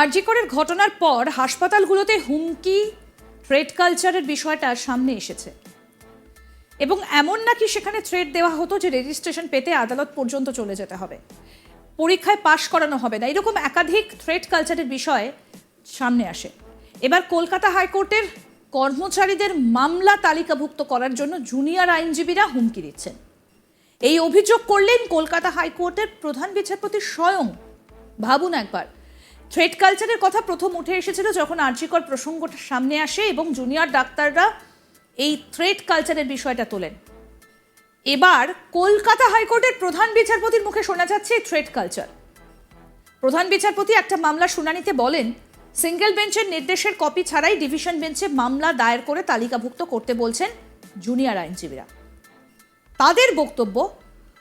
আরজি করের ঘটনার পর হাসপাতালগুলোতে হুমকি থ্রেট কালচারের বিষয়টা সামনে এসেছে এবং এমন নাকি সেখানে থ্রেট দেওয়া হতো যে রেজিস্ট্রেশন পেতে আদালত পর্যন্ত চলে যেতে হবে, পরীক্ষায় পাশ করানো হবে না, এরকম একাধিক থ্রেট কালচারের বিষয় সামনে আসে। এবার কলকাতা হাইকোর্টের কর্মচারীদের মামলা তালিকাভুক্ত করার জন্য জুনিয়র আইনজীবীরা হুমকি দিচ্ছেন। এই অভিযোগ করলেন কলকাতা হাইকোর্টের প্রধান বিচারপতি স্বয়ং। ভাবুন একবার, থ্রেট কালচারের কথা প্রথম উঠে এসেছিল যখন আরজি কর প্রসঙ্গটা সামনে আসে এবং জুনিয়র ডাক্তাররা এই থ্রেট কালচারের বিষয়টা তোলেন। এবার কলকাতা হাইকোর্টের প্রধান বিচারপতির মুখে শোনা যাচ্ছে থ্রেট কালচার। প্রধান বিচারপতি একটা মামলা শুনানিতে বলেন, সিঙ্গেল বেঞ্চের নির্দেশের কপি ছাড়াই ডিভিশন বেঞ্চে মামলা দায়ের করে তালিকাভুক্ত করতে বলছেন জুনিয়র আইনজীবীরা। তাদের বক্তব্য,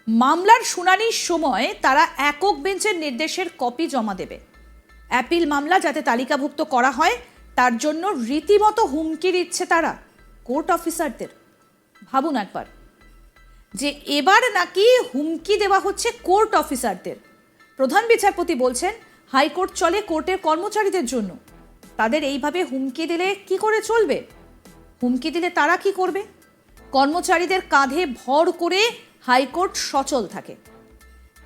মামলার শুনানির সময় তারা একক বেঞ্চের নির্দেশের কপি জমা দেবে। অ্যাপিল মামলা যাতে তালিকাভুক্ত করা হয় তার জন্য রীতিমতো হুমকি দিচ্ছে তারা কোর্ট অফিসারদের। ভাবুন একবার, যে এবার নাকি হুমকি দেওয়া হচ্ছে কোর্ট অফিসারদের। প্রধান বিচারপতি বলছেন, হাইকোর্ট চলে কোর্টের কর্মচারীদের জন্য, তাদের এইভাবে হুমকি দিলে কি করে চলবে? হুমকি দিলে তারা কি করবে? কর্মচারীদের কাঁধে ভর করে হাইকোর্ট সচল থাকে,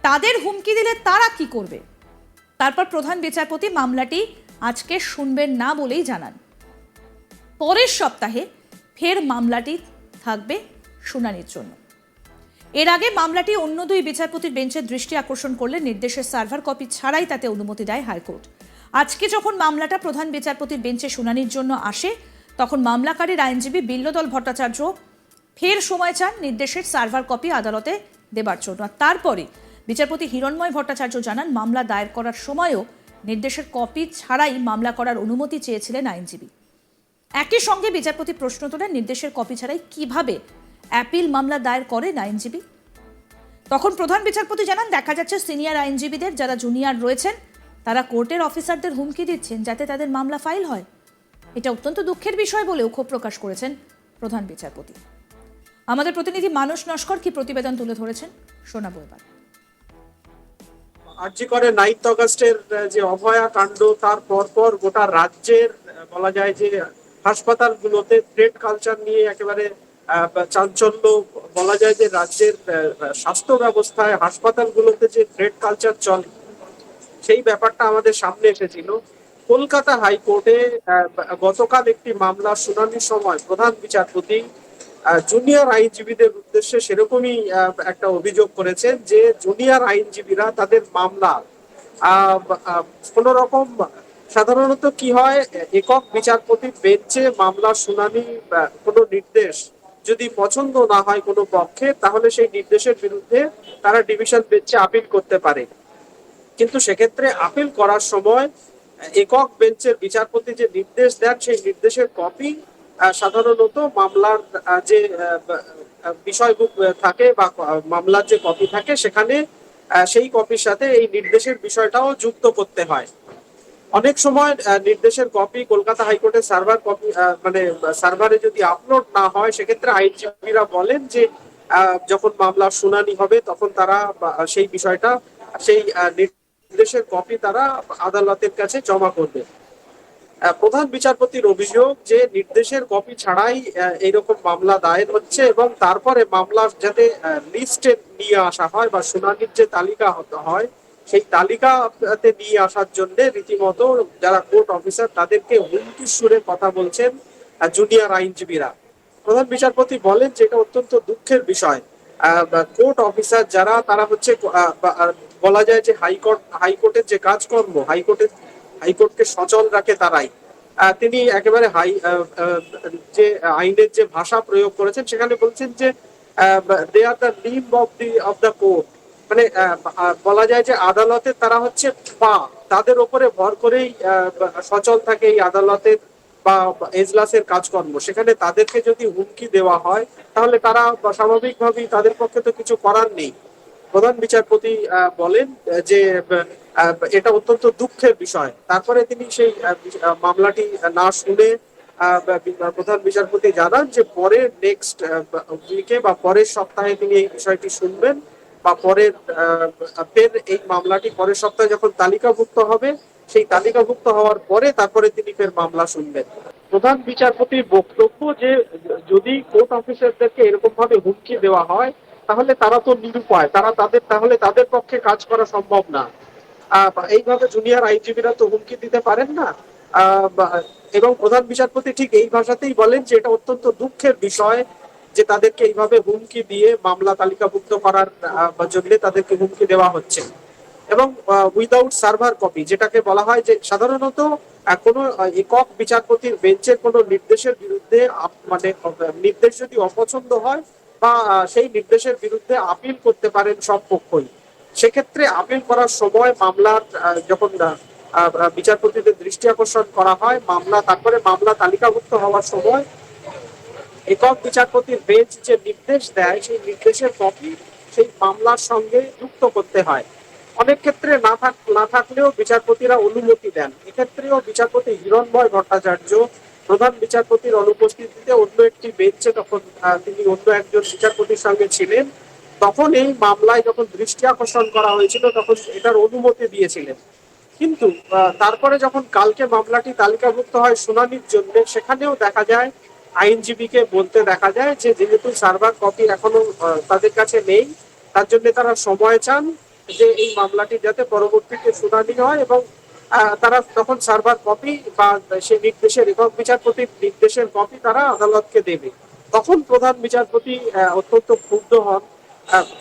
তাদের হুমকি দিলে তারা কি করবে? তারপর প্রধান বিচারপতি মামলাটি আজকে শুনবেন না বলেই জানান। পরের সপ্তাহে ফের মামলাটি থাকবে শুনানির জন্য। এর আগে মামলাটি অন্য দুই বিচারপতির বেঞ্চের দৃষ্টি আকর্ষণ করলে নির্দেশের সার্ভার কপি ছাড়াই তাতে অনুমতি দেয় হাইকোর্ট। আজকে যখন মামলাটা প্রধান বিচারপতির বেঞ্চে শুনানির জন্য আসে, তখন মামলাকারীর আইনজীবী বিল্লদল ভট্টাচার্য ফের সময় চান নির্দেশের সার্ভার কপি আদালতে দেবার জন্য। আর তারপরে বিচারপতি হিরণময় ভট্টাচার্য জানান, মামলা দায়ের করার সময়ও নির্দেশের কপি ছাড়াই মামলা করার অনুমতি চেয়েছিলেন আইনজীবী। একই সঙ্গে বিচারপতি প্রশ্ন তোলেন, নির্দেশের কপি ছাড়াই কিভাবে অ্যাপিল মামলা দায়ের করেন আইনজীবী? তখন প্রধান বিচারপতি জানান, দেখা যাচ্ছে সিনিয়র আইনজীবীদের যারা জুনিয়র রয়েছেন তারা কোর্টের অফিসারদের হুমকি দিচ্ছেন যাতে তাদের মামলা ফাইল হয়। এটা অত্যন্ত দুঃখের বিষয় বলেও ক্ষোভ প্রকাশ করেছেন প্রধান বিচারপতি। আমাদের প্রতিনিধি মানস নস্কর কি প্রতিবেদন তুলে ধরেছেন, শোনাবো এবার। আরজি করে 9 অগস্টের যে অভয়া কাণ্ড, তার পরপর গোটা রাজ্যের বলা যায় যে হাসপাতালগুলোতে থ্রেট কালচার নিয়ে একেবারে চাঞ্চল্য। বলা যায় যে রাজ্যের স্বাস্থ্য ব্যবস্থায় হাসপাতালগুলোতে যে থ্রেট কালচার চলে সেই ব্যাপারটা আমাদের সামনে এসেছিল। কলকাতা হাইকোর্টে গতকাল একটি মামলা শুনানির সময় প্রধান বিচারপতি জুনিয়র আইনজীবীদের উদ্দেশ্যে সেরকমই একটা অভিযোগ করেছেন যে জুনিয়র আইনজীবীরা তাদের মামলা কোন রকম, সাধারণত কি হয়, একক বিচারপতির বেঞ্চে মামলা শুনানি কোনো নির্দেশ যদি পছন্দ না হয় কোনো পক্ষে, তাহলে সেই নির্দেশের বিরুদ্ধে তারা ডিভিশন বেঞ্চে আপিল করতে পারে। কিন্তু সেক্ষেত্রে আপিল করার সময় একক বেঞ্চের বিচারপতি যে নির্দেশ দেন সেই নির্দেশের কপি সাধারণত মামলার যে বিষয়গুলো থাকে বা মামলার যে কপি থাকে সেখানে সেই কপির সাথে এই নির্দেশের বিষয়টাও যুক্ত করতে হয়। অনেক সময় নির্দেশের কপি কলকাতা হাইকোর্টের সার্ভার কপি মানে সার্ভারে যদি আপলোড না হয়, সেক্ষেত্রে আইনজীবীরা বলেন যে যখন মামলার শুনানি হবে তখন তারা সেই বিষয়টা, সেই নির্দেশের কপি তারা আদালতের কাছে জমা করবে। প্রধান বিচারপতির অভিযোগ যে নির্দেশের কপি ছাড়াই এইরকম মামলা দায়ের হচ্ছে এবং তারপরে মামলা যাতে লিস্টে নিয়ে আসা হয় বা শুনানির যে তালিকা হতে হয় সেই তালিকাতে নিয়ে আসার জন্য রীতিমতো যারা কোর্ট অফিসার তাদেরকে হুমকির সুরে কথা বলছেন জুনিয়র আইনজীবীরা। প্রধান বিচারপতি বলেন যে এটা অত্যন্ত দুঃখের বিষয়। কোর্ট অফিসার যারা, তারা হচ্ছে বলা যায় যে হাইকোর্টের যে কাজকর্ম, হাইকোর্টকে সচল রাখে তারাই। তিনি একেবারে যে আইনের যে ভাষা প্রয়োগ করেছেন সেখানে বলছেন যে they are the limb of the court, মানে বলা যায় যে আদালতের তারা হচ্ছে পা, তাদের উপরে ভর করেই সচল থাকে এই আদালতের বা এজলাসের কাজকর্ম। সেখানে তাদেরকে যদি হুমকি দেওয়া হয় তাহলে তারা স্বাভাবিকভাবেই, তাদের পক্ষে তো কিছু করার নেই। প্রধান বিচারপতি বলেন যে এটা অত্যন্ত দুঃখের বিষয়। তারপরে তিনি সেই মামলাটি না শুনে প্রধান বিচারপতি জানান যে পরে নেক্সট উইকে বা পরের সপ্তাহে তিনি এই বিষয়টি শুনবেন বা পরের ফের এই মামলাটি পরের সপ্তাহে যখন তালিকাভুক্ত হবে, সেই তালিকাভুক্ত হওয়ার পরে তারপরে তিনি ফের মামলা শুনবেন। প্রধান বিচারপতির বক্তব্য যে যদি কোর্ট অফিসারদেরকে এরকম ভাবে হুমকি দেওয়া হয় তাহলে তারা তো নিরুপায়, তাহলে তাদের পক্ষে কাজ করা সম্ভব না। এইভাবে জুনিয়র আইনজীবীরা তো হুমকি দিতে পারেন না। এবং প্রধান বিচারপতি ঠিক এই ভাষাতেই বলেন যে এটা অত্যন্ত দুঃখের বিষয় যে তাদেরকে এইভাবে হুমকি দিয়ে মামলা তালিকাভুক্ত করার জন্য তাদেরকে হুমকি দেওয়া হচ্ছে। এবং উইদাউট সার্ভার কপি, যেটাকে বলা হয় যে সাধারণত কোনো একক বিচারপতির বেঞ্চের কোনো নির্দেশের বিরুদ্ধে মানে নির্দেশ যদি অপছন্দ হয় বা সেই নির্দেশের বিরুদ্ধে আপিল করতে পারেন সব পক্ষই। সেক্ষেত্রে আপিল করার সময় মামলার যখন বিচারপতিদের দৃষ্টি আকর্ষণ করা হয়, তারপরে মামলা তালিকাভুক্ত হওয়ার সময় একক বিচারপতির বেঞ্চ যে নির্দেশ দেয় সেই নির্দেশের কপি সেই মামলার সঙ্গে যুক্ত করতে হয়। অনেক ক্ষেত্রে না থাকলেও বিচারপতিরা অনুমতি দেন। এক্ষেত্রেও বিচারপতি হিরণময় ভট্টাচার্য প্রধান বিচারপতির অনুপস্থিতিতে অন্য একটি বেঞ্চে, তখন তিনি অন্য একজন বিচারপতির সঙ্গে ছিলেন, তখন এই মামলায় যখন দৃষ্টি আকর্ষণ করা হয়েছিল তখন এটার অনুমতি দিয়েছিলেন। কিন্তু তারপরে যখন কালকে মামলাটি তালিকাভুক্ত হয় শুনানির জন্য, সেখানেও দেখা যায় আইনজীবীকে বলতে দেখা যায় যে যেহেতু সার্ভার কপি এখনো তাদের কাছে নেই, তার জন্য তারা সময় চান যে এই মামলাটি যাতে পরবর্তীতে শুনানি হয়, এবং তারা তখন সার্ভার কপি বা সেই নির্দেশের একক বিচারপতির নির্দেশের কপি তারা আদালতকে দেবে। তখন প্রধান বিচারপতি অত্যন্ত ক্ষুব্ধ হন,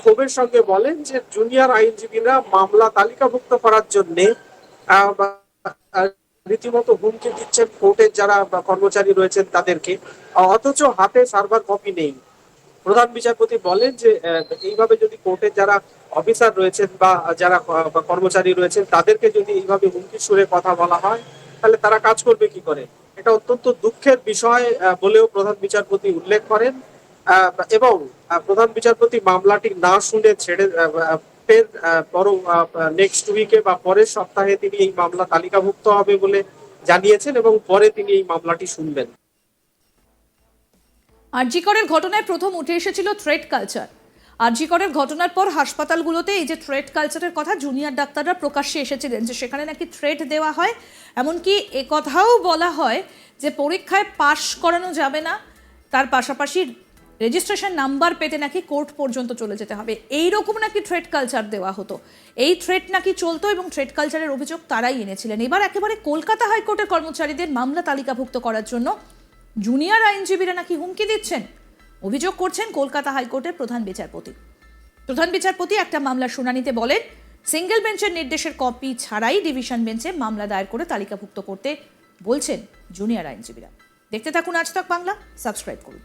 ক্ষোভের সঙ্গে বলেন যে জুনিয়র আইনজীবীরা মামলা তালিকাভুক্ত করার জন্য রীতিমতো হুমকি দিচ্ছেন কোর্টের যারা কর্মচারী রয়েছেন তাদেরকে, অথচ হাতে সার্ভার কপি নেই। প্রধান বিচারপতি বলেন যে এইভাবে যদি কোর্টের যারা অফিসার রয়েছেন বা যারা কর্মচারী রয়েছেন তাদেরকে যদি এইভাবে হুমকির সুরে কথা বলা হয় তাহলে তারা কাজ করবে কি করে। এটা অত্যন্ত দুঃখের বিষয় বলেও প্রধান বিচারপতি উল্লেখ করেন। এবং প্রধান বিচারপতি মামলাটি না শুনে ছেড়ে ফের বরং নেক্সট উইকে বা পরের সপ্তাহে তিনি এই মামলা তালিকাভুক্ত হবে বলে জানিয়েছেন এবং পরে তিনি এই মামলাটি শুনবেন। আরজি করের ঘটনায় প্রথম উঠে এসেছিল থ্রেট কালচার। আরজি করের ঘটনার পর হাসপাতালগুলোতে এই যে থ্রেট কালচারের কথা জুনিয়র ডাক্তাররা প্রকাশ্যে এসেছিলেন যে সেখানে নাকি থ্রেট দেওয়া হয়, এমনকি কথাও বলা হয় যে পরীক্ষায় পাশ করানো যাবে না, তার পাশাপাশি রেজিস্ট্রেশন নাম্বার পেতে নাকি কোর্ট পর্যন্ত চলে যেতে হবে, এইরকম নাকি থ্রেট কালচার দেওয়া হতো। এই থ্রেট নাকি চলতো এবং থ্রেট কালচারের অভিযোগ তারাই এনেছিলেন। এবার একেবারে কলকাতা হাইকোর্টের কর্মচারীদের মামলা তালিকাভুক্ত করার জন্য জুনিয়র আইনজীবীরা নাকি হুমকি দিচ্ছেন, অভিযোগ করছেন কলকাতা হাইকোর্টের প্রধান বিচারপতি। প্রধান বিচারপতি একটা মামলার শুনানিতে বলেন সিঙ্গেল বেঞ্চের নির্দেশের কপি ছাড়াই ডিভিশন বেঞ্চে মামলা দায়ের করে তালিকাভুক্ত করতে বলছেন জুনিয়র আইনজীবীরা। দেখতে থাকুন আজ তক বাংলা, সাবস্ক্রাইব করুন।